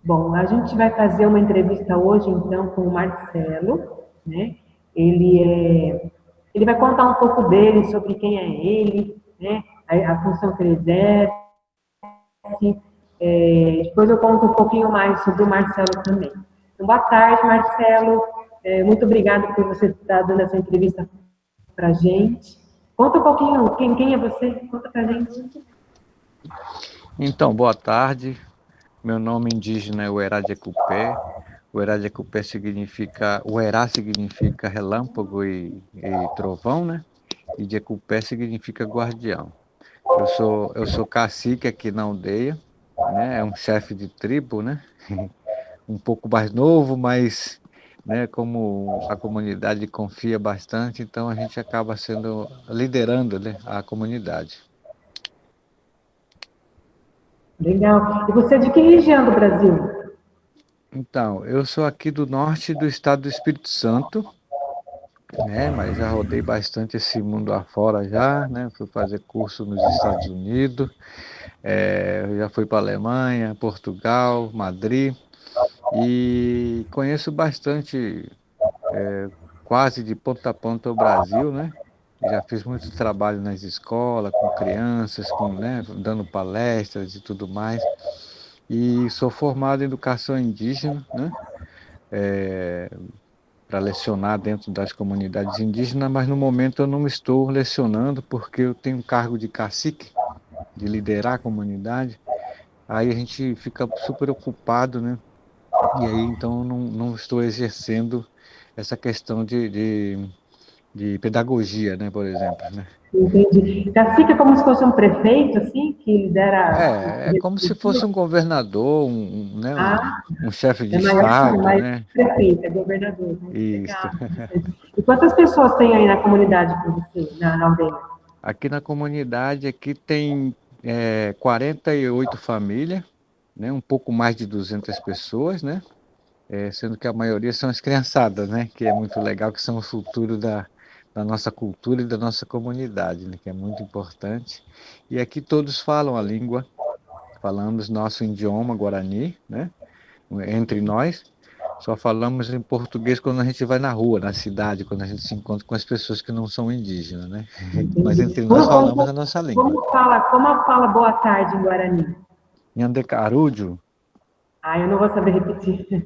Bom, a gente vai fazer uma entrevista hoje, então, com o Marcelo, né? Ele vai contar um pouco dele, sobre quem é ele, né? A função que ele exerce. Depois eu conto um pouquinho mais sobre o Marcelo também. Então, boa tarde, Marcelo. Muito obrigada por você estar dando essa entrevista para a gente. Conta um pouquinho quem é você, conta para a gente. Então, boa tarde. Meu nome indígena é Uerá de Ecupé. Uerá de Ecupé significa, Uerá significa relâmpago e trovão, né? E de Ecupé significa guardião. Eu sou cacique aqui na aldeia, né? É um chefe de tribo, né? Um pouco mais novo, mas, né? Como a comunidade confia bastante, então a gente acaba sendo liderando, né, a comunidade. Legal. E você é de que região do Brasil? Então, eu sou aqui do norte do estado do Espírito Santo, né? Mas já rodei bastante esse mundo afora já, né? Fui fazer curso nos Estados Unidos, eu já fui para Alemanha, Portugal, Madrid e conheço bastante, quase de ponta a ponta o Brasil, né? Já fiz muito trabalho nas escolas, com crianças, né, dando palestras e tudo mais. E sou formado em educação indígena, né? Para lecionar dentro das comunidades indígenas, mas no momento eu não estou lecionando porque eu tenho um cargo de cacique, de liderar a comunidade. Aí a gente fica super ocupado, né? E aí então eu não estou exercendo essa questão de pedagogia, né, por exemplo, né? Entendi. Cacique é como se fosse um prefeito, assim, que lidera. É como se fosse um governador, né, Ah, um chefe de é maior que estado, maior né? que prefeito, é governador. Né? Isso. Legal. E quantas pessoas tem aí na comunidade com você, na aldeia? Aqui na comunidade, aqui tem 48 famílias, né? Um pouco mais de 200 pessoas, né? Sendo que a maioria são as criançadas, né? Que é muito legal, que são o futuro da nossa cultura e da nossa comunidade, né? Que é muito importante. E aqui todos falam a língua, falamos nosso idioma guarani, né? Entre nós, só falamos em português quando a gente vai na rua, na cidade, quando a gente se encontra com as pessoas que não são indígenas, né? Mas Entendi. entre nós falamos a nossa língua. Como fala boa tarde em Guarani? Nhandê Carúdio, Ah, eu não vou saber repetir. É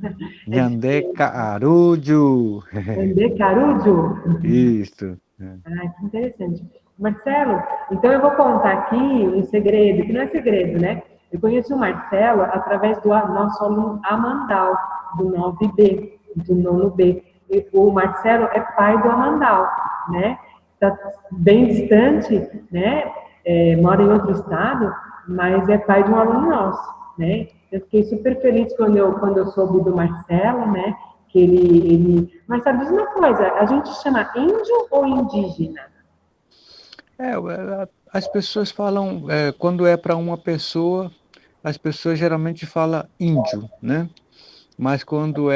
Nhandê diferente. Carúdio. Andê Carujo? Isso. Ah, que interessante. Marcelo, então eu vou contar aqui um segredo, que não é segredo, né? Eu conheci o Marcelo através do nosso aluno Amandal, do 9B, do nono B. E o Marcelo é pai do Amandal, né? Está bem distante, né? Mora em outro estado, mas é pai de um aluno nosso, né? Eu fiquei super feliz quando eu soube do Marcelo, né? Que ele... Marcelo, diz uma coisa, a gente chama índio ou indígena? As pessoas falam, quando é para uma pessoa, as pessoas geralmente falam índio, né? Mas quando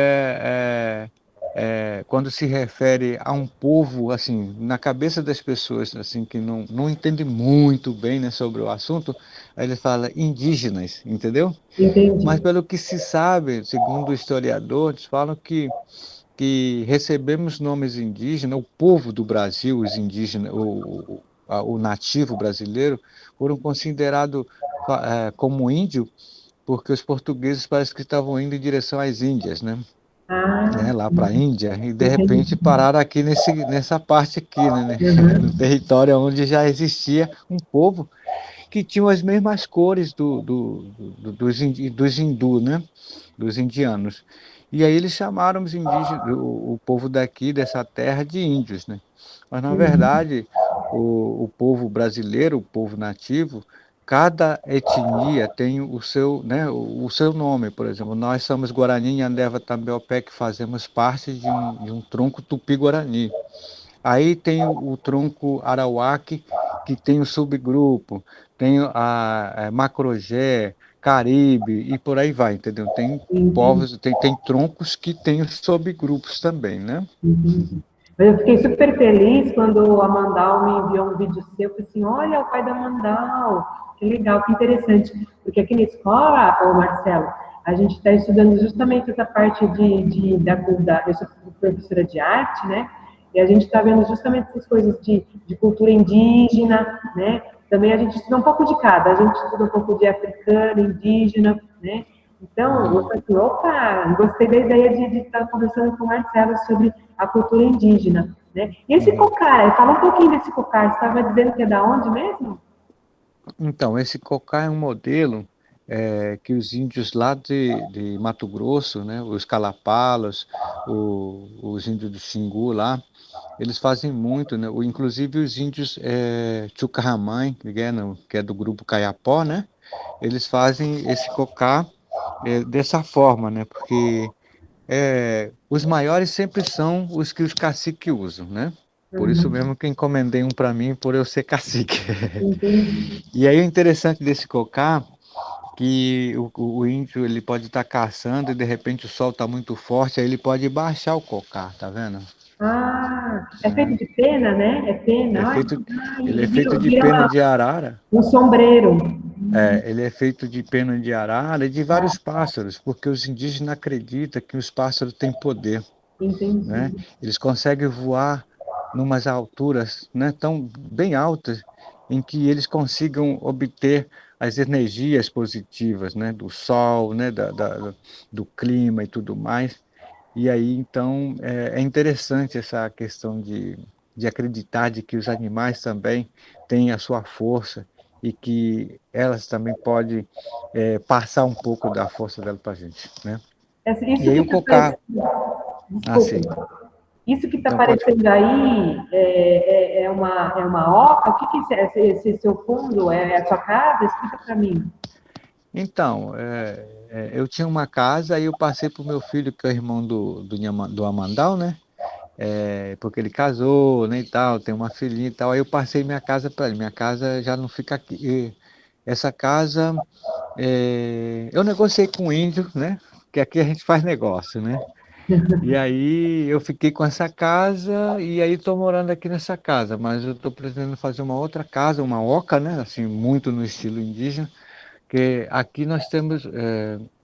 se refere a um povo, assim, na cabeça das pessoas, assim, que não entendem muito bem, né, sobre o assunto, aí ele fala indígenas, entendeu? Entendi. Mas pelo que se sabe, segundo historiadores, falam que recebemos nomes indígenas, o povo do Brasil, os indígenas, o nativo brasileiro, foram considerados como índio, porque os portugueses parece que estavam indo em direção às Índias, né, Ah, lá para a Índia, e de entendi. repente pararam aqui nessa parte aqui, né, no Uhum, território onde já existia um povo que tinha as mesmas cores dos hindu, né, dos indianos. E aí eles chamaram os indígenas, o povo daqui, dessa terra, de índios, né? Mas, na uhum, verdade, o povo brasileiro, o povo nativo, cada etnia tem o seu, né, o seu nome. Por exemplo, nós somos Guarani, Andeva, Tambel-Pé, que fazemos parte de um tronco Tupi-Guarani. Aí tem o tronco Arauáque, que tem o subgrupo, tem a Macrogé, Caribe e por aí vai, entendeu? Tem entendi, povos, tem troncos que têm os subgrupos também, né? entendi. Mas eu fiquei super feliz quando a Mandal me enviou um vídeo seu. Eu falei assim, olha o pai da Mandal, que legal, que interessante. Porque aqui na escola, ô Marcelo, a gente está estudando justamente essa parte eu sou professora de arte, né? E a gente está vendo justamente essas coisas de cultura indígena, né? Também a gente estuda um pouco de cada. A gente estuda um pouco de africano, indígena, né? Então, eu Uhum. falei assim, opa, gostei da ideia de estar conversando com o Marcelo sobre a cultura indígena, né? E esse Uhum. cocar, fala um pouquinho desse cocar, você estava dizendo que é da onde mesmo? Então, esse cocá é um modelo que os índios lá de Mato Grosso, né, os Calapalas, os índios do Xingu lá, eles fazem muito, né? Inclusive os índios Tchucarramãe, que é do grupo Caiapó, né? Eles fazem esse cocá dessa forma, né? Porque os maiores sempre são os que os caciques usam, né? Por isso Uhum, mesmo que eu encomendei um para mim, por eu ser cacique. entendi. E aí o interessante desse cocá que o índio ele pode estar caçando e de repente o sol está muito forte, aí ele pode baixar o cocá, tá vendo? Ah, é feito É, de pena, né? É é pena. feito, ele E é feito de vira pena de arara, um sombreiro. ele é feito de pena de arara e de vários pássaros, porque os indígenas acreditam que os pássaros têm poder, né? Entendi. Eles conseguem voar numas alturas, né, tão bem altas, em que eles consigam obter as energias positivas, né, do sol, né, do clima e tudo mais. E aí, então, é interessante essa questão de acreditar de que os animais também têm a sua força e que elas também podem passar um pouco da força dela para a gente, né? E Isso aí que o está cocá, desculpa, sim, isso que está então pode. aparecendo aí é uma oca? O que, que é esse seu fundo? É a sua casa? Explica para mim. Então, eu tinha uma casa, aí eu passei para o meu filho, que é o irmão do Amandal, né? Porque ele casou, né, e tal, tem uma filhinha e tal. Aí eu passei minha casa para ele. Minha casa já não fica aqui. Essa casa, eu negociei com o índio, né? Que aqui a gente faz negócio, né? E aí eu fiquei com essa casa e aí estou morando aqui nessa casa, mas eu estou pretendendo fazer uma outra casa, uma oca, né? Assim, muito no estilo indígena. Porque aqui nós temos,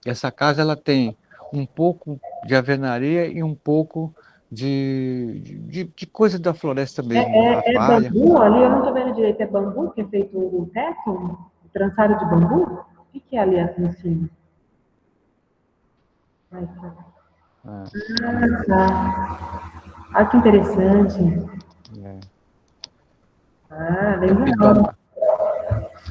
essa casa ela tem um pouco de alvenaria e um pouco de coisa da floresta mesmo, a É palha. bambu ali? Eu não estou vendo direito. É bambu que é feito o teto? Trançado de bambu? O que, que é ali assim em cima? Ai, tá. Ah, Ah, tá. Ah, que interessante. é. Ah, É um pitão. legal.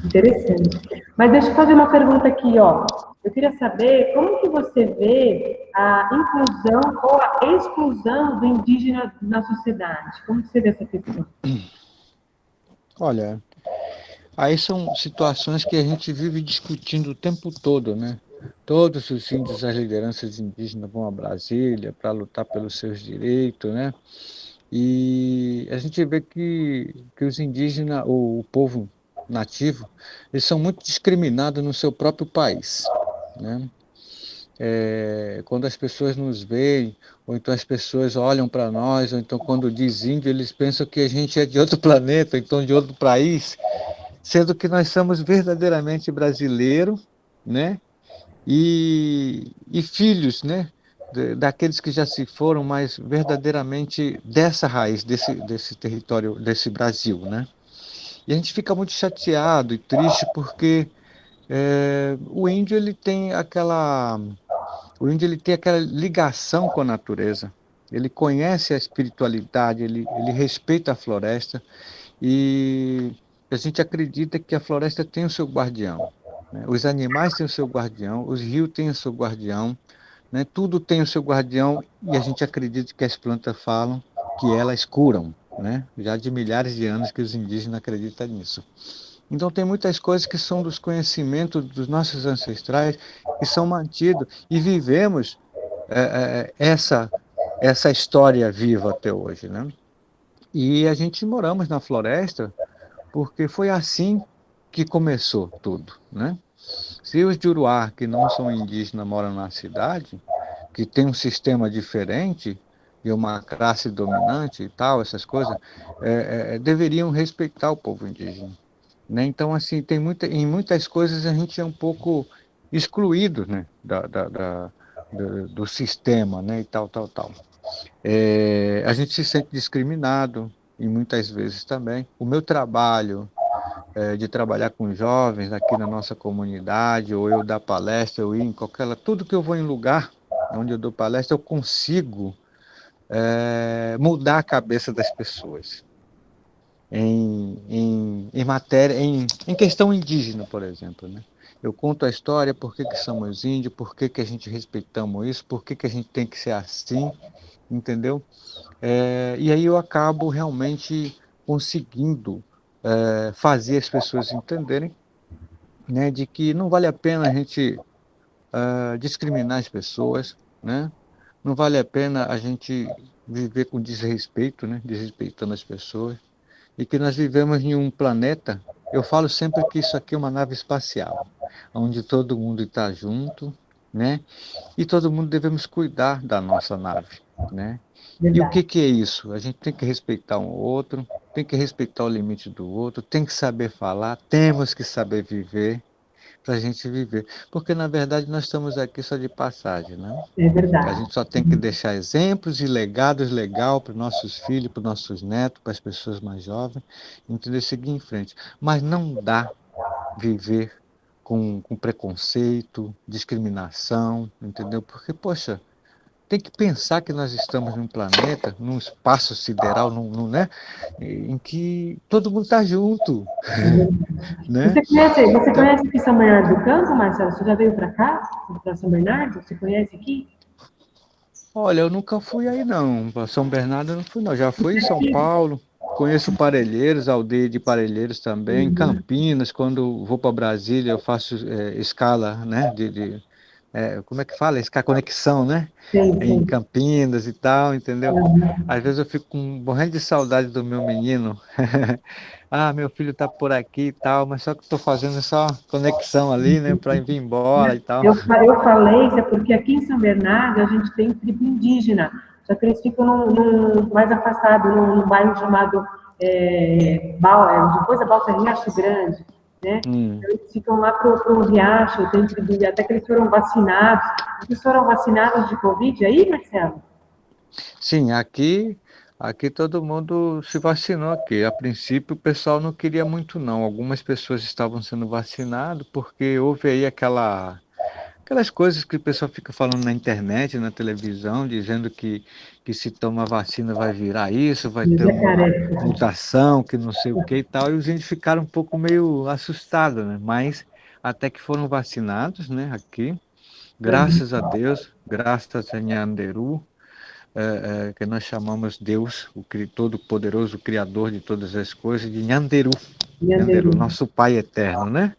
Interessante. Mas deixa eu fazer uma pergunta aqui, ó. Eu queria saber como que você vê a inclusão ou a exclusão do indígena na sociedade? Como que você vê essa questão? Olha, aí são situações que a gente vive discutindo o tempo todo, né? Todos os índios, as lideranças indígenas vão a Brasília para lutar pelos seus direitos, né? E a gente vê que os indígenas, o povo nativo, eles são muito discriminados no seu próprio país, né? Quando as pessoas nos veem, ou então as pessoas olham para nós, ou então quando diz índio, eles pensam que a gente é de outro planeta, ou então de outro país, sendo que nós somos verdadeiramente brasileiros, né? E filhos, né? Daqueles que já se foram, mas verdadeiramente dessa raiz, desse território, desse Brasil, né? E a gente fica muito chateado e triste porque o índio ele tem aquela ligação com a natureza. Ele conhece a espiritualidade, ele respeita a floresta e a gente acredita que a floresta tem o seu guardião, né? Os animais têm o seu guardião, os rios têm o seu guardião, né? Tudo tem o seu guardião e a gente acredita que as plantas falam que elas curam, né? Já de milhares de anos que os indígenas acreditam nisso. Então tem muitas coisas que são dos conhecimentos dos nossos ancestrais que são mantidos e vivemos essa história viva até hoje, né? E a gente moramos na floresta porque foi assim que começou tudo, né? Se os Juruá, que não são indígenas, moram na cidade, que tem um sistema diferente, de uma classe dominante e tal, essas coisas, deveriam respeitar o povo indígena, né? Então, assim, em muitas coisas a gente é um pouco excluído, né, do sistema, né, e tal, tal, tal. A gente se sente discriminado, e muitas vezes também. O meu trabalho, de trabalhar com jovens aqui na nossa comunidade, ou eu dar palestra, eu ir em qualquer... Tudo que eu vou em lugar onde eu dou palestra, eu consigo mudar a cabeça das pessoas. Em matéria, em questão indígena, por exemplo, né? Eu conto a história, por que que somos índios, por que que a gente respeitamos isso, por que que a gente tem que ser assim, entendeu? E aí eu acabo realmente conseguindo fazer as pessoas entenderem, né, de que não vale a pena a gente discriminar as pessoas, né? Não vale a pena a gente viver com desrespeito, né? Desrespeitando as pessoas. E que nós vivemos em um planeta, eu falo sempre que isso aqui é uma nave espacial, onde todo mundo está junto, né? E todo mundo devemos cuidar da nossa nave, né? E o que Verdade. que é isso? A gente tem que respeitar um outro, tem que respeitar o limite do outro, tem que saber falar, temos que saber viver para a gente viver. Porque, na verdade, nós estamos aqui só de passagem, né? É A verdade. gente só tem que deixar exemplos e legados legal para os nossos filhos, para os nossos netos, para as pessoas mais jovens, entender, seguir em frente. Mas não dá viver com preconceito, discriminação, entendeu? Porque, poxa, tem que pensar que nós estamos num planeta, num espaço sideral, né? Em que todo mundo está junto, É verdade. né? Você Então, conhece aqui São Bernardo do Campo, Marcelo? Você já veio para cá, para São Bernardo? Você conhece aqui? olha, eu nunca fui aí não, para São Bernardo eu não fui não, já fui em Isso São aqui. Paulo, conheço Parelheiros, a aldeia de Parelheiros também, Uhum. Campinas, quando vou para Brasília eu faço escala, né, como é que fala? Escala conexão, né, Sei, em sei. Campinas e tal, entendeu? Uhum. Às vezes eu fico morrendo de saudade do meu menino, ah, meu filho tá por aqui e tal, mas só que estou fazendo só conexão ali, né, para vir embora e tal. Eu falei isso é porque aqui em São Bernardo a gente tem tribo indígena, só que eles ficam mais afastados, num bairro chamado depois da Balsa Riacho Grande, né? Hum. Então, eles ficam lá pro Riacho, tem tribo, até que eles foram vacinados. Vocês foram vacinados de Covid aí, Marcelo? Sim, aqui todo mundo se vacinou aqui. A princípio o pessoal não queria muito não. Algumas pessoas estavam sendo vacinadas porque houve aí aquelas coisas que o pessoal fica falando na internet, na televisão, dizendo que se toma vacina vai virar isso, vai ter uma Jacaré. mutação, que não sei o que e tal. E os índios ficaram um pouco meio assustados, né? Mas até que foram vacinados, né, aqui. Graças a Deus, graças a Nhanderu, que nós chamamos Deus, Todo-Poderoso, o Criador de todas as coisas, de Nhanderu, Nhanderu. Nhanderu, nosso Pai eterno, né?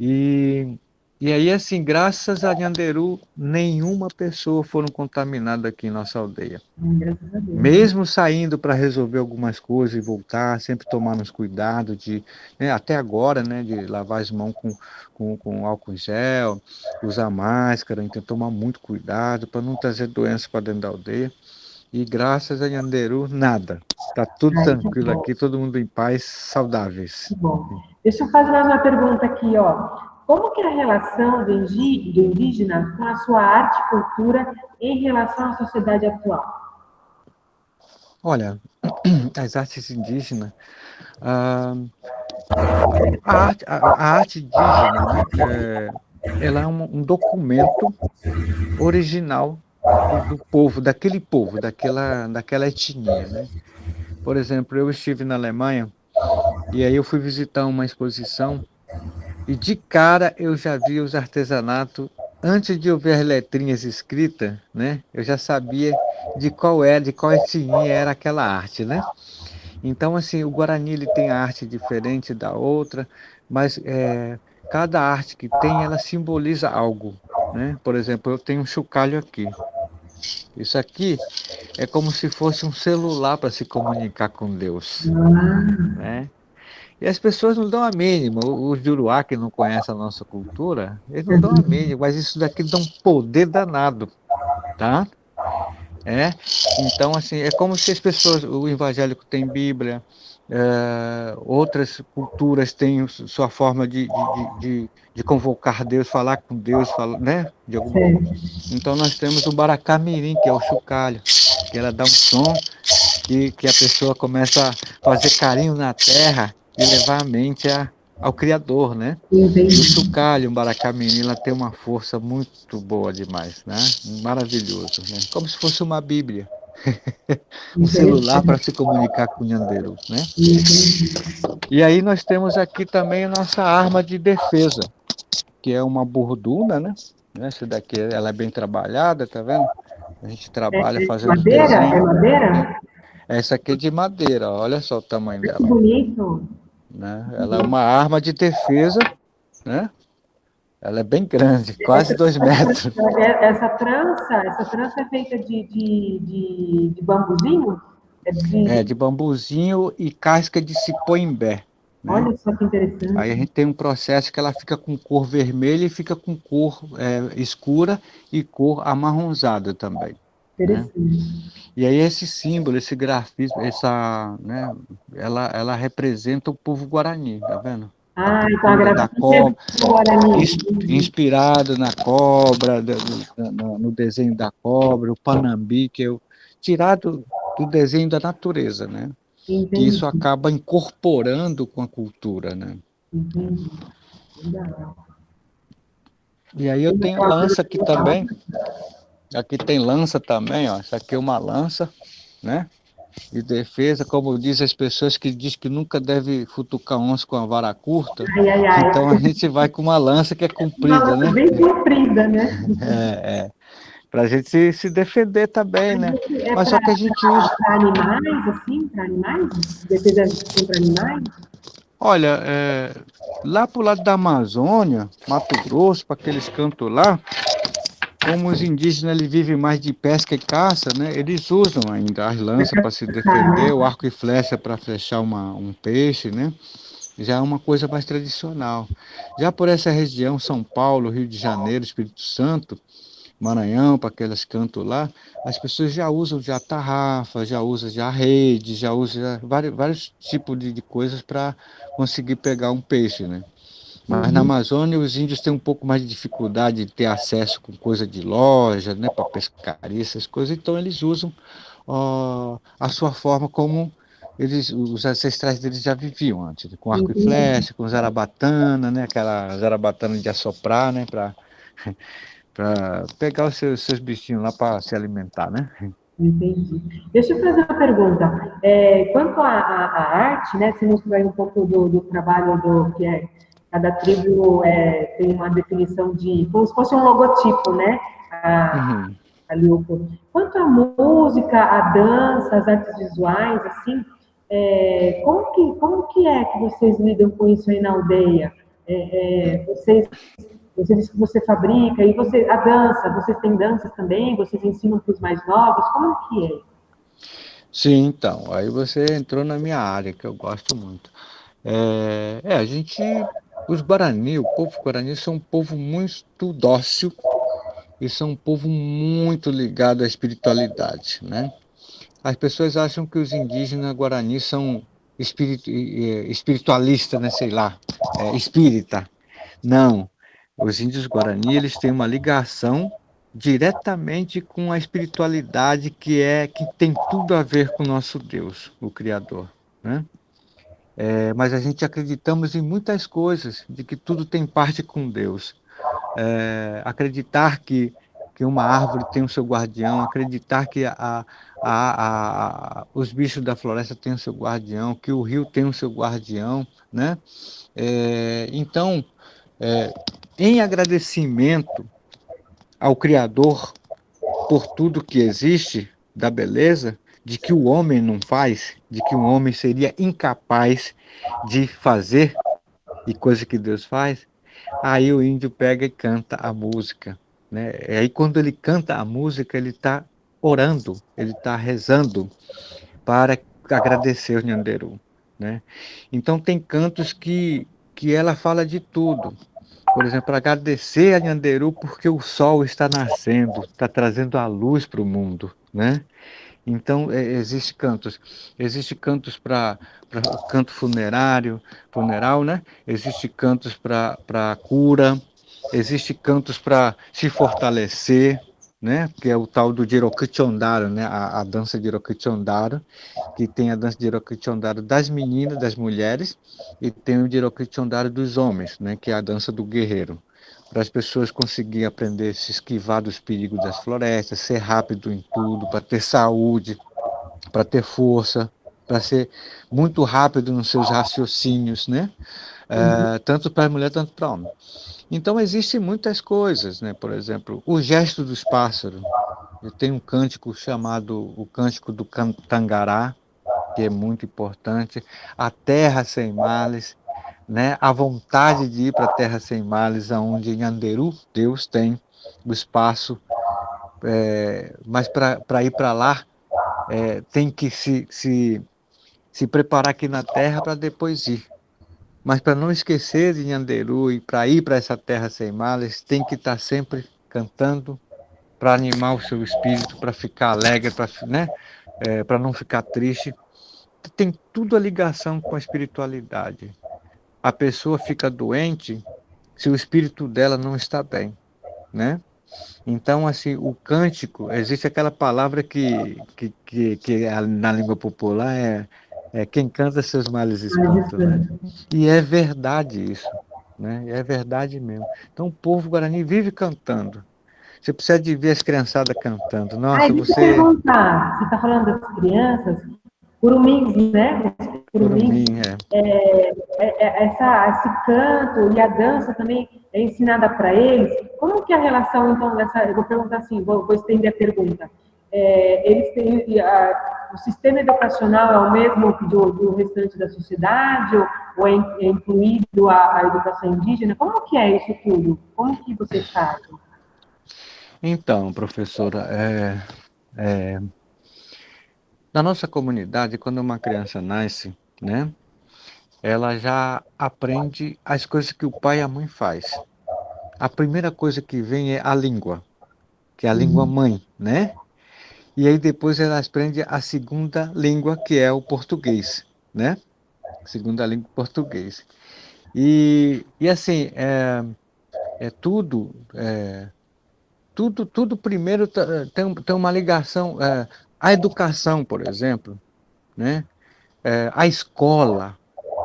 E, e aí, assim, graças a Nhanderu, nenhuma pessoa foram contaminada aqui em nossa aldeia. Graças a Deus. Mesmo saindo para resolver algumas coisas e voltar, sempre tomando os cuidados né, até agora, né, de lavar as mãos com álcool em gel, usar máscara, então tomar muito cuidado para não trazer doenças para dentro da aldeia. E graças a Nhanderu, nada. Tá tudo Ai, que tranquilo bom, aqui, todo mundo em paz, que saudáveis. bom. Deixa eu fazer mais uma pergunta aqui, ó. Como que é a relação do indígena com a sua arte e cultura em relação à sociedade atual? Olha, as artes indígenas, ah, a arte indígena, né, ela é um documento original do povo, daquele povo, daquela etnia, né? Por exemplo, eu estive na Alemanha e aí eu fui visitar uma exposição e de cara eu já vi os artesanatos, antes de eu ver as letrinhas escritas, né? Eu já sabia de qual etnia era aquela arte, né? Então, assim, o Guarani ele tem a arte diferente da outra, mas cada arte que tem, ela simboliza algo, né? Por exemplo, eu tenho um chocalho aqui. Isso aqui é como se fosse um celular para se comunicar com Deus, Ah, né? E as pessoas não dão a mínima. Os Juruá que não conhecem a nossa cultura, eles não dão a mínima, mas isso daqui dá um poder danado, tá? É? Então, assim, é como se as pessoas, o evangélico tem Bíblia, outras culturas têm sua forma de convocar Deus, falar com Deus, né? Certo. Então, nós temos o Baracá-mirim, que é o chocalho, que ela dá um som que a pessoa começa a fazer carinho na terra e levar a mente ao Criador, né? E o Entendi. chocalho, o Baracá-mirim, ela tem uma força muito boa demais, né? Maravilhoso, né? Como se fosse uma Bíblia. Um celular para Interessante. se comunicar com o Nhanderu, né? Entendi. E aí nós temos aqui também a nossa arma de defesa, que é uma burduna, né? Essa daqui, ela é bem trabalhada, tá vendo? A gente trabalha fazendo Madeira? É desenho. madeira? Essa aqui é de madeira, olha só o tamanho Que dela, bonito. né? Ela é uma arma de defesa, né? Ela é bem grande, quase 2 metros. Essa trança é feita de bambuzinho? É É, de, de bambuzinho e casca de cipó-imbé, né? olha só que Aí a interessante. gente tem um processo que ela fica com cor vermelha e fica com cor escura e cor amarronzada também, né? Interessante. E aí esse símbolo, esse grafismo, né, ela representa o povo guarani, tá vendo? A Ah, então a cultura da grafite é do cobra, Guarani. Entendi. inspirado na cobra, no desenho da cobra, o panambi, tirado do desenho da natureza, né? Que Entendi. isso acaba incorporando com a cultura, né? Entendi. Legal. E aí eu Tem tenho alguma coisa lança que aqui eu falar? também. Aqui tem lança também, ó. Essa aqui é uma lança, né? De defesa, como diz as pessoas que diz que nunca deve futucar onça com a vara curta. Ai, ai, ai. Então a gente vai com uma lança que é Uma comprida, lança né? bem comprida, né? Para a gente se defender também, né? É Mas só que a gente usa. para animais, assim? Para animais? Defesa contra animais? Olha, lá pro lado da Amazônia, Mato Grosso, para aqueles cantos lá, como os indígenas eles vivem mais de pesca e caça, né? Eles usam ainda as lanças para se defender, o arco e flecha para flechar um peixe, né? Já é uma coisa mais tradicional. Já por essa região, São Paulo, Rio de Janeiro, Espírito Santo, Maranhão, para aqueles cantos lá, as pessoas já usam já tarrafa, já usam já rede, já usam vários tipos de coisas para conseguir pegar um peixe, né? Mas na Uhum. Amazônia os índios têm um pouco mais de dificuldade de ter acesso com coisa de loja, né, para pescaria, essas coisas, então eles usam a sua forma como os ancestrais deles já viviam antes, com arco e Entendi. flecha, com zarabatana, né, aquela zarabatana de assoprar, né, para pegar os seus bichinhos lá para se alimentar, né? Entendi. Deixa eu fazer uma pergunta. Quanto à arte, né, você mostrou aí um pouco do trabalho do que é cada tribo tem uma definição de como se fosse um logotipo, né? A, Uhum. ali quanto à música, à dança, às artes visuais, assim, como que é que vocês lidam com isso aí na aldeia? Você disse que você fabrica, e a dança, vocês têm danças também? Vocês ensinam para os mais novos? Como que é? Sim, então, aí você entrou na minha área, que eu gosto muito. A gente, os Guarani, o povo Guarani são um povo muito dócil e são um povo muito ligado à espiritualidade, né? As pessoas acham que os indígenas Guarani são espiritualistas, né? Sei lá, espírita. Não. Os índios Guarani, eles têm uma ligação diretamente com a espiritualidade que tem tudo a ver com o nosso Deus, o Criador, né? Mas a gente acreditamos em muitas coisas, de que tudo tem parte com Deus. Acreditar que uma árvore tem o seu guardião, acreditar que os bichos da floresta têm o seu guardião, que o rio tem o seu guardião, né? Então, é, em agradecimento ao Criador por tudo que existe, da beleza, de que o homem não faz, de que o homem seria incapaz de fazer e coisa que Deus faz, aí o índio pega e canta a música, né? E aí quando ele canta a música, ele está orando, ele está rezando para agradecer o Nhanderu, né? Então tem cantos que ela fala de tudo. Por exemplo, agradecer a Nhanderu porque o sol está nascendo, está trazendo a luz para o mundo, né? Então, existe cantos para canto funeral, né? Existe cantos para cura, existe cantos para se fortalecer, né? Que é o tal do Jirokichondaro, né? A dança de Jirokichondaro, que tem a dança de Jirokichondaro das meninas, das mulheres, e tem o Jirokichondaro dos homens, né? Que é a dança do guerreiro, para as pessoas conseguirem aprender a se esquivar dos perigos das florestas, ser rápido em tudo, para ter saúde, para ter força, para ser muito rápido nos seus raciocínios, né? Uhum. Tanto para a mulher, tanto para o homem. Então, existem muitas coisas, né? Por exemplo, o gesto dos pássaros. Eu tenho um cântico chamado o Cântico do Tangará, que é muito importante. A terra sem males, né? A vontade de ir para a terra sem males, aonde em Anderu Deus tem o espaço, mas para ir para lá tem que se preparar aqui na terra para depois ir. Mas para não esquecer de Nhanderu e para ir para essa terra sem males, tem que estar sempre cantando para animar o seu espírito, para ficar alegre, para, né? Para não ficar triste. Tem tudo a ligação com a espiritualidade. A pessoa fica doente se o espírito dela não está bem, né? Então, assim, o cântico, existe aquela palavra que na língua popular é quem canta seus males Mais espanta, né? distante. E é verdade isso, né? É verdade mesmo. Então, o povo guarani vive cantando. Você precisa de ver as criançadas cantando. Ah, Nossa, deixa eu você... perguntar, você está falando das crianças, curumins, né? Os curumins, Curumim, é. esse canto e a dança também é ensinada para eles. Como que é a relação, então, dessa... Eu vou perguntar assim, vou estender a pergunta. Eles têm... o sistema educacional é o mesmo do restante da sociedade? Ou é incluído a educação indígena? Como que é isso tudo? Como que vocês fazem? Então, professora, na nossa comunidade, quando uma criança nasce, né? Ela já aprende as coisas que o pai e a mãe faz. A primeira coisa que vem é a língua, que é a língua Uhum. mãe, né? E aí depois ela aprende a segunda língua, que é o português, né? Segunda língua português. E assim, é tudo, tudo primeiro tem uma ligação, a educação, por exemplo, né? A escola,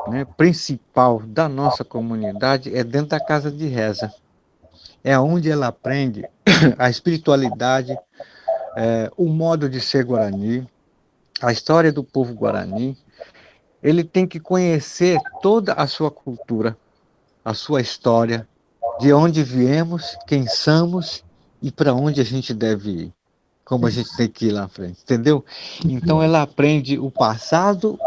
né, principal da nossa comunidade é dentro da casa de reza. É onde ela aprende a espiritualidade, o modo de ser Guarani, a história do povo Guarani. Ele tem que conhecer toda a sua cultura, a sua história, de onde viemos, quem somos e para onde a gente deve ir, como a gente tem que ir lá na frente, entendeu? Então ela aprende o passado,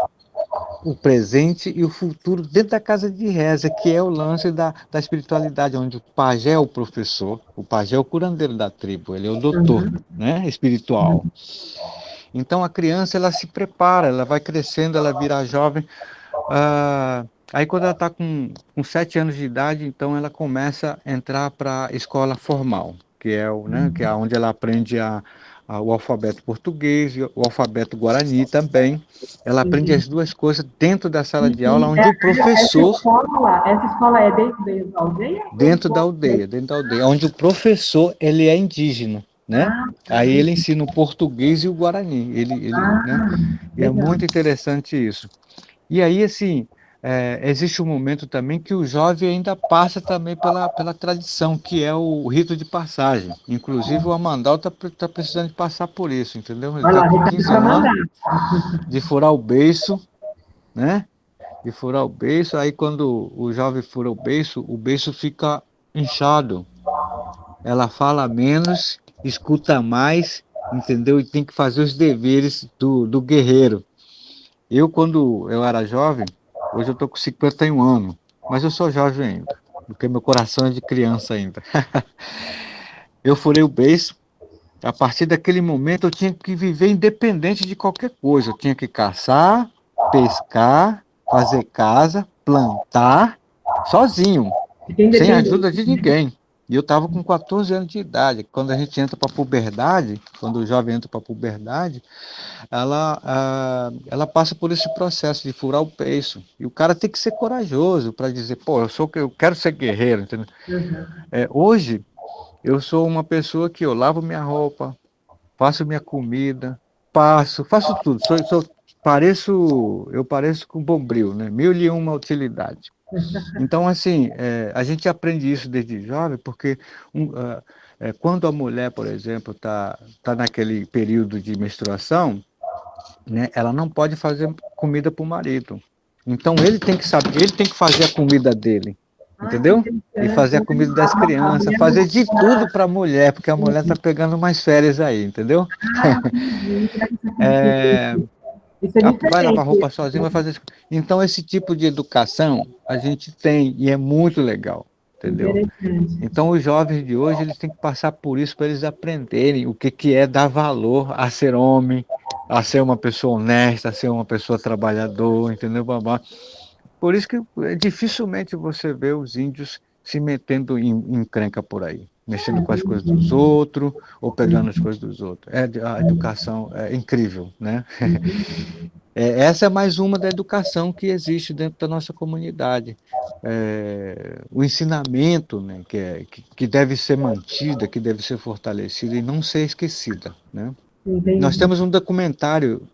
o presente e o futuro dentro da casa de reza, que é o lance da espiritualidade, onde o pajé é o professor, o pajé é o curandeiro da tribo, ele é o doutor, Uhum. né, espiritual. Então a criança ela se prepara, ela vai crescendo, ela vira jovem. Aí quando ela está com 7 anos de idade, então ela começa a entrar para a escola formal, que é que é onde ela aprende o alfabeto português e o alfabeto guarani também. Ela aprende Entendi. as duas coisas dentro da sala de aula, E onde o professor, essa escola é dentro da aldeia ou é fora? dentro da aldeia, onde o professor ele é indígena, né? Ah, tá, Aí ele entendi. ensina o português e o guarani, né? Ah, E é legal. muito interessante isso. E aí, assim, existe um momento também que o jovem ainda passa também pela tradição, que é o rito de passagem. Inclusive, o Amandal está precisando de passar por isso, entendeu? Ele Olha está lá, com recado 15 para mandar. anos de furar o beiço, né? De furar o beiço, aí quando o jovem fura o beiço fica inchado. Ela fala menos, escuta mais, entendeu? E tem que fazer os deveres do guerreiro. Eu, quando eu era jovem, hoje eu estou com 51 anos, mas eu sou jovem ainda, porque meu coração é de criança ainda. Eu furei o beiço, a partir daquele momento eu tinha que viver independente de qualquer coisa. Eu tinha que caçar, pescar, fazer casa, plantar, sozinho, Fica sem independente. ajuda de ninguém. E eu estava com 14 anos de idade. Quando a gente entra para a puberdade, quando o jovem entra para a puberdade, ela passa por esse processo de furar o peixe. E o cara tem que ser corajoso para dizer, pô, eu quero ser guerreiro, entendeu? Uhum. Hoje, eu sou uma pessoa que eu lavo minha roupa, faço minha comida, faço tudo. Eu pareço com bombril, né? Mil e uma utilidade. Então, assim, a gente aprende isso desde jovem, porque quando a mulher, por exemplo, tá naquele período de menstruação, né, ela não pode fazer comida para o marido. Então, ele tem que saber, ele tem que fazer a comida dele, Ah, que entendeu? E fazer a interessante. comida das A crianças, mulher fazer não de tudo para a mulher, porque a mulher está pode. pegando mais férias aí, entendeu? Ah, entendi. Será que É, isso é vai lavar diferente? roupa sozinho, vai fazer. Então, esse tipo de educação a gente tem e é muito legal, entendeu? Interessante. Então, os jovens de hoje, eles têm que passar por isso para eles aprenderem o que, que é dar valor a ser homem, a ser uma pessoa honesta, a ser uma pessoa trabalhadora, entendeu, babá? Por isso que dificilmente você vê os índios se metendo em encrenca por aí, mexendo com as coisas dos outros ou pegando as coisas dos outros. A educação é incrível, né? Essa é mais uma da educação que existe dentro da nossa comunidade. O ensinamento, né, que deve ser mantida, que deve ser fortalecida e não ser esquecida, né? Nós Entendi. temos um documentário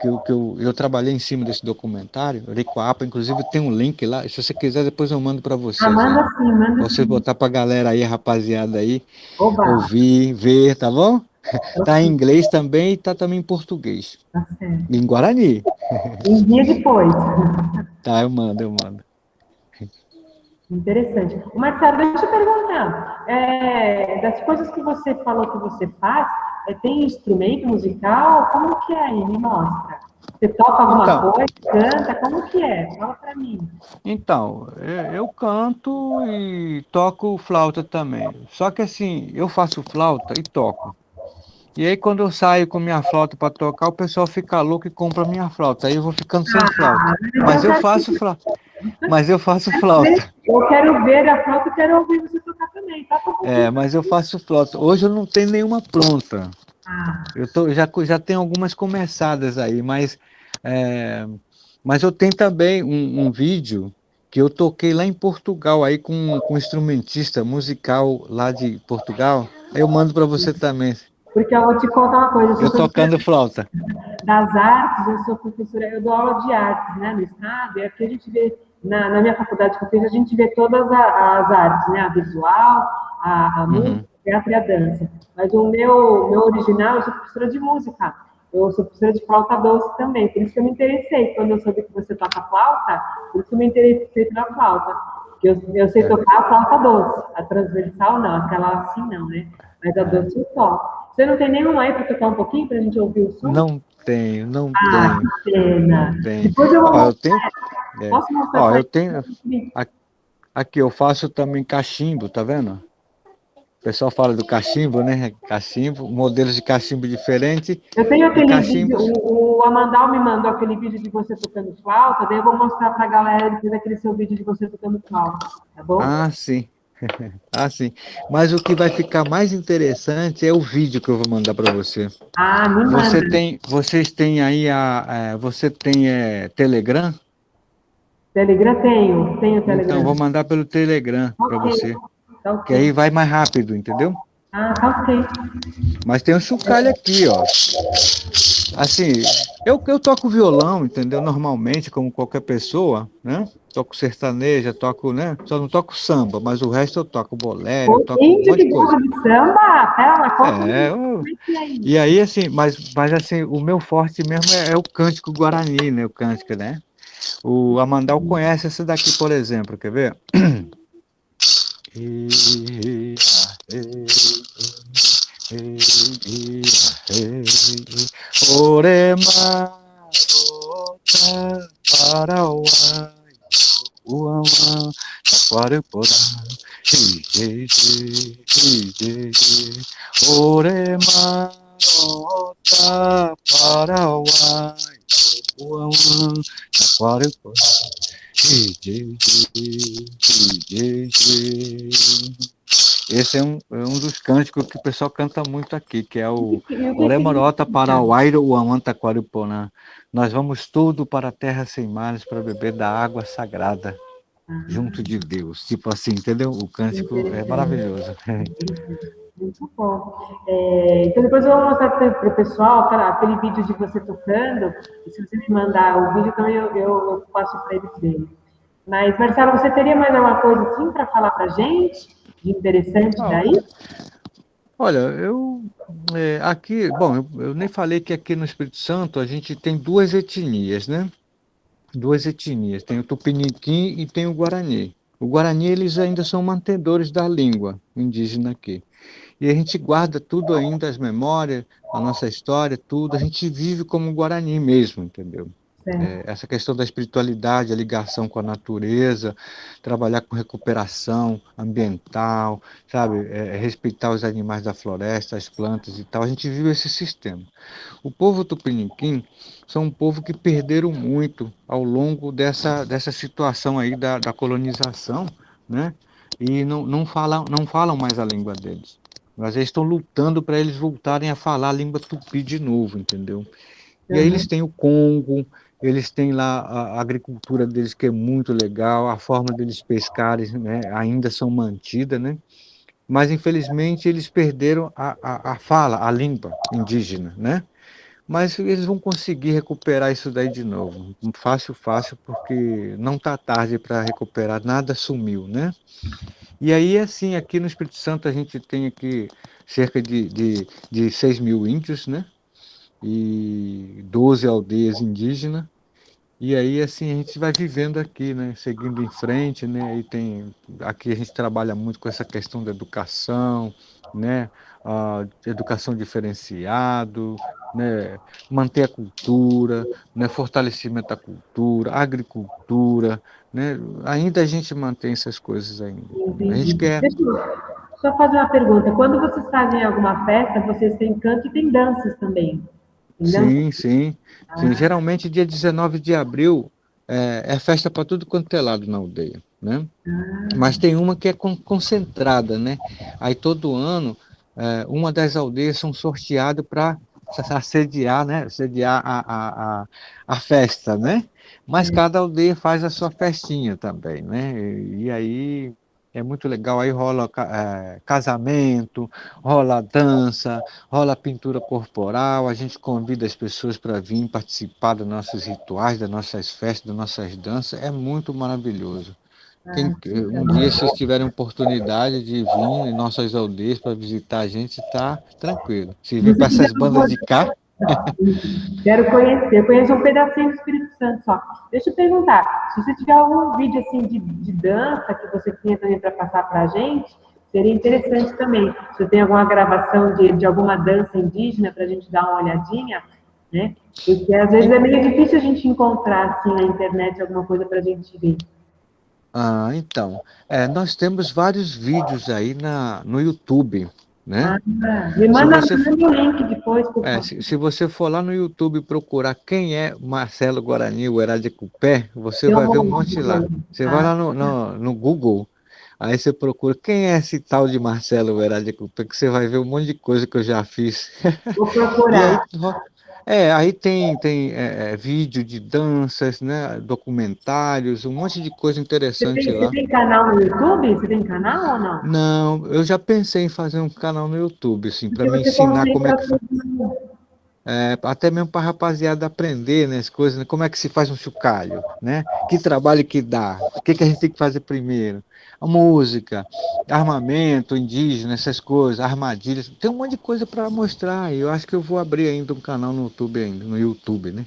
eu trabalhei em cima desse documentário, Oricoapa, inclusive tem um link lá, se você quiser depois eu mando para Ah, vocês aí. manda Pra vocês sim. botar para a galera aí, a rapaziada aí, Oba, ouvir, ver, tá bom? Tá em ok, inglês também e tá também em português. tá certo. Em Guarani. Envia depois. Tá, eu mando. Interessante. Marcelo, deixa eu perguntar. Das coisas que você falou que você faz, tem instrumento musical? Como que é aí? Me mostra. Você toca alguma Então, coisa, canta? Como que é? Fala pra mim. eu canto e toco flauta também. Só que assim, eu faço flauta e toco. E aí quando eu saio com minha flauta para tocar, o pessoal fica louco e compra minha flauta. Aí eu vou ficando sem Ah, flauta. então Mas eu faço flauta. eu quero ver a foto e quero ouvir você tocar também. Toca um pouquinho. Mas eu faço flauta. Hoje eu não tenho nenhuma pronta. Ah, Já tenho algumas começadas aí, é, mas eu tenho também um vídeo que eu toquei lá em Portugal aí com um instrumentista musical lá de Portugal. Aí eu mando para você também. porque eu vou te contar uma coisa. Eu Eu sou professora tocando flauta. das artes, eu sou professora, eu dou aula de artes, né, no estado, e aqui a gente vê, na minha faculdade que eu fiz, a gente vê todas as artes, né, a visual, a música, Uhum. o teatro e a dança. Mas o meu original, eu sou professora de música, eu sou professora de flauta doce também, por isso que eu me interessei, quando eu soube que você toca flauta, por isso que eu me interessei pela flauta, porque eu sei É. tocar a flauta doce, a transversal não, aquela assim não, né, mas a doce eu toco. Você não tem nenhum aí para tocar um pouquinho, para a gente ouvir o som? Não Ah, tenho, que não pena. tenho. Depois eu vou Ó, eu mostrar. tenho, é, Posso mostrar ó, para eu tenho, ele? a- aqui eu faço também cachimbo, tá vendo? O pessoal fala do cachimbo, né? Cachimbo, modelos de cachimbo diferentes Eu tenho e aquele vídeo, cachimbos. o Amandal me mandou aquele vídeo de você tocando flauta, daí eu vou mostrar para a galera depois aquele seu vídeo de você tocando flauta, tá bom? Ah, sim. Ah, sim. Mas o que vai ficar mais interessante é o vídeo que eu vou mandar para você. Ah, me manda. Vocês têm aí você tem Telegram? Telegram tenho Então, Telegram. vou mandar pelo Telegram para Ok, você, tá que aí ok. vai mais rápido, entendeu? Ah, tá ok. Mas tem um chocalho aqui, ó. Assim, eu toco violão, entendeu? Normalmente, como qualquer pessoa, né? Toco sertaneja, toco, né? Só não toco samba, mas o resto eu toco bolero, eu O toco um índio monte de que coisa. gosta de samba, pera, conta É, como é que é e isso? aí, assim, mas assim, o meu forte mesmo é o cântico guarani, né? O cântico, né? O Amandal conhece esse daqui, por exemplo, quer ver? Orema, Parauai, Uauá, Taquariporá, Orema, Parauai, Uauá, Taquariporá, Esse é um dos cânticos que o pessoal canta muito aqui, que é o E o que Oremorota para significa? o Airo o Amantaquariponã. Nós vamos tudo para a terra sem mares para beber da água sagrada, junto Ah, de Deus. Tipo assim, entendeu? O cântico é interessante. maravilhoso. Muito bom. Então, depois eu vou mostrar para o pessoal aquele vídeo de você tocando. E se você me mandar o vídeo, então eu passo para eles verem. Mas, Marcelo, você teria mais alguma coisa assim para falar para a gente? De interessante Ah, daí? olha, aqui, bom, eu nem falei que aqui no Espírito Santo a gente tem duas etnias, né? Duas etnias, tem o Tupiniquim e tem o Guarani. O Guarani, eles ainda são mantedores da língua indígena aqui. E a gente guarda tudo ainda, as memórias, a nossa história, tudo. A gente vive como Guarani mesmo, entendeu? Certo. Essa questão da espiritualidade, a ligação com a natureza, trabalhar com recuperação ambiental, sabe? Respeitar os animais da floresta, as plantas e tal. A gente vive esse sistema. O povo tupiniquim são um povo que perderam muito ao longo dessa situação aí da colonização, né? E não falam mais a língua deles. Mas eles estão lutando para eles voltarem a falar a língua tupi de novo, entendeu? E aí eles Uhum. têm o Congo, eles têm lá a agricultura deles que é muito legal, a forma deles pescarem, né, ainda são mantidas, né? Mas infelizmente eles perderam a fala, a língua indígena, né? Mas eles vão conseguir recuperar isso daí de novo. Fácil, fácil, porque não está tarde para recuperar, nada sumiu, né? E aí, assim, aqui no Espírito Santo a gente tem aqui cerca de 6 mil índios, né? E 12 aldeias indígenas. E aí, assim, a gente vai vivendo aqui, né? Seguindo em frente, né? Aqui a gente trabalha muito com essa questão da educação, né? A educação diferenciado, né? Manter a cultura, né? Fortalecimento da cultura, agricultura, né? Ainda a gente mantém essas coisas ainda, entendeu? A gente Entendi. quer. Deixa eu só fazer uma pergunta. Quando vocês fazem alguma festa, vocês têm canto e tem danças também? Tem dança? Sim, sim, sim. Ah, Geralmente dia 19 de abril é festa para tudo quanto é lado na aldeia, né? Mas tem uma que é concentrada, né? Aí todo ano, uma das aldeias são sorteadas para assediar, né? Sediar a festa, né? Mas cada aldeia faz a sua festinha também, né? E aí é muito legal. Aí rola casamento, rola dança, rola pintura corporal. A gente convida as pessoas para vir participar dos nossos rituais, das nossas festas, das nossas danças. É muito maravilhoso. Um dia, se vocês tiverem oportunidade de vir em nossas aldeias para visitar a gente, tá tranquilo. Se vir se para você quiser, essas bandas de cá, quero conhecer. Eu conheço um pedacinho do Espírito Santo só. Deixa eu perguntar, se você tiver algum vídeo assim de dança que você tinha também para passar para a gente, seria interessante também. Se você tem alguma gravação de alguma dança indígena para a gente dar uma olhadinha, né? Porque às vezes en- é meio difícil a gente encontrar assim na internet alguma coisa para a gente ver. então, nós temos vários vídeos aí no YouTube, né? Ah, me Se manda, você, me manda o link depois, por favor. se você for lá no YouTube e procurar quem é Marcelo Guarani, o Cupé, você Eu vai ver vou um lá, monte lá. Você vai ah, lá no Google, aí você procura quem é esse tal de Marcelo Cupé, que você vai ver um monte de coisa que eu já fiz. vou E procurar. aí, aí tem vídeo de danças, né, documentários, um monte de coisa interessante Você lá. tem canal no YouTube? Você tem canal ou não? Não, eu já pensei em fazer um canal no YouTube, assim, para Porque me você ensinar como é concentra que tudo no... até mesmo para a rapaziada aprender, né, as coisas, né, como é que se faz um chocalho, né? Que trabalho que dá? O que que a gente tem que fazer primeiro? A música, armamento indígena, essas coisas, armadilhas, tem um monte de coisa para mostrar. E eu acho que eu vou abrir ainda um canal no YouTube ainda, no YouTube, né?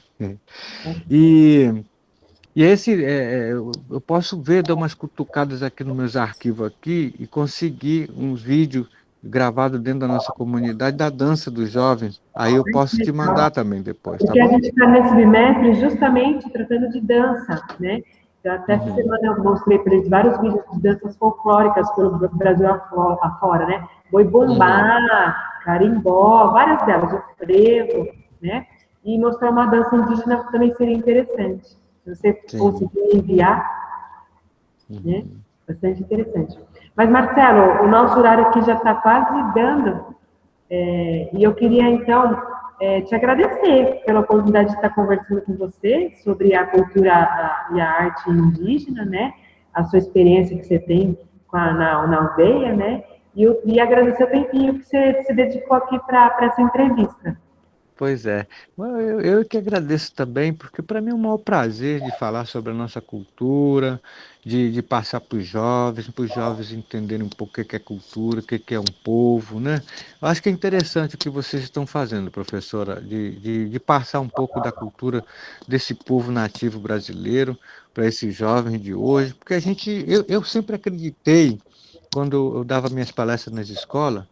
E eu posso ver, dar umas cutucadas aqui nos meus arquivos aqui e conseguir uns vídeos gravados dentro da nossa comunidade da dança dos jovens. Aí eu posso te mandar também depois, tá Porque a bom? gente está nesse bimestre justamente tratando de dança, né? Eu até essa Uhum. semana eu mostrei para eles vários vídeos de danças folclóricas pelo Brasil afora, né? Boi Uhum. bumbá, carimbó, várias delas, o frevo, né? E mostrar uma dança indígena também seria interessante. Se você Sim. conseguir enviar, né? Uhum. Bastante interessante. Mas, Marcelo, o nosso horário aqui já está quase dando, e eu queria, então, te agradecer pela oportunidade de estar conversando com você sobre a cultura e a arte indígena, né? A sua experiência que você tem na aldeia, né? E agradecer o tempinho que você se dedicou aqui para essa entrevista. Pois é. Eu que agradeço também, porque para mim é um maior prazer de falar sobre a nossa cultura, de passar para os jovens entenderem um pouco o que é cultura, o que é um povo, né? Eu acho que é interessante o que vocês estão fazendo, professora, de passar um pouco da cultura desse povo nativo brasileiro para esses jovens de hoje, porque eu sempre acreditei, quando eu dava minhas palestras nas escolas,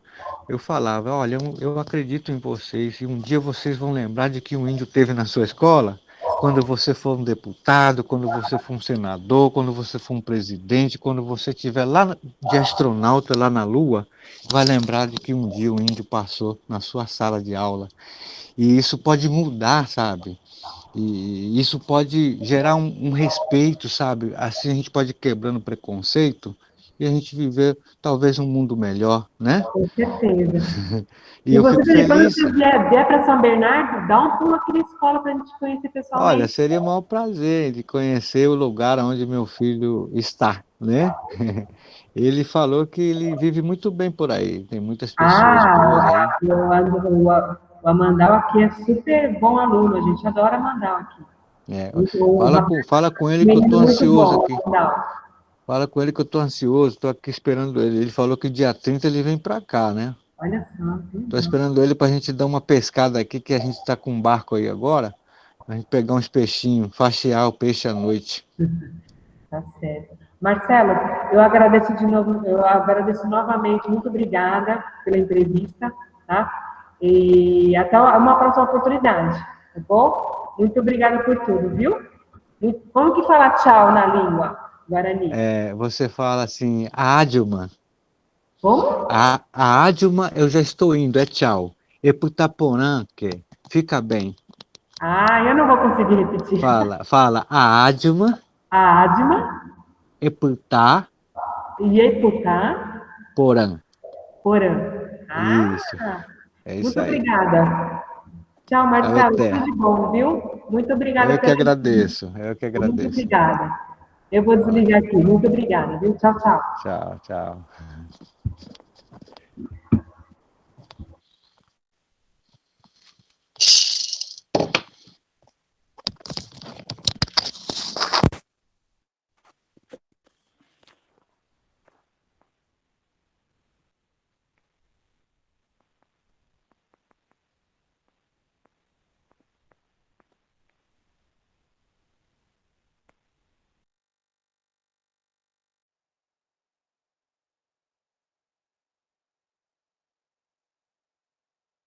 eu falava, olha, eu acredito em vocês e um dia vocês vão lembrar de que um índio teve na sua escola, quando você for um deputado, quando você for um senador, quando você for um presidente, quando você estiver lá de astronauta lá na Lua, vai lembrar de que um dia o índio passou na sua sala de aula. E isso pode mudar, sabe? E isso pode gerar um respeito, sabe? Assim a gente pode ir quebrando preconceito e a gente viver talvez um mundo melhor, né? Com certeza. E E eu você, fico quando feliz. você vier para São Bernardo, dá um pulo aqui na escola para a gente conhecer Olha, pessoalmente. seria o maior prazer de conhecer o lugar onde meu filho está, né? Ele falou que ele vive muito bem por aí, tem muitas pessoas boas Ah, aí. o Amandal aqui é super bom aluno, a gente adora Amandal aqui. É, Um rapaz, fala com um ele que eu tô menino muito ansioso bom, aqui. Amandal. Fala com ele que eu tô ansioso, tô aqui esperando ele. Ele falou que dia 30 ele vem pra cá, né? Olha só, que Tô legal. esperando ele pra gente dar uma pescada aqui, que a gente tá com um barco aí agora. A gente pegar uns peixinhos, fatiar o peixe à noite. Tá certo. Marcelo, eu agradeço de novo, eu agradeço novamente, muito obrigada pela entrevista, tá? E até uma próxima oportunidade, tá bom? Muito obrigada por tudo, viu? Como que fala tchau na língua Guarani? É, você fala assim, a Adilma. Como? A Adilma, eu já estou indo, é tchau. Eputaporã, que fica bem. Ah, eu não vou conseguir repetir. Fala, a Adilma, A Adma, Eputá, Ieputá, Porã. Porã. Ah, Isso, é isso muito aí. obrigada. Tchau, Aí Marcelo. Tudo até. de bom, viu? Muito obrigada Eu que pela entrevista. agradeço, eu que Muito agradeço. obrigada. Eu vou desligar aqui. Muito obrigada, viu? Tchau, tchau. Tchau, tchau.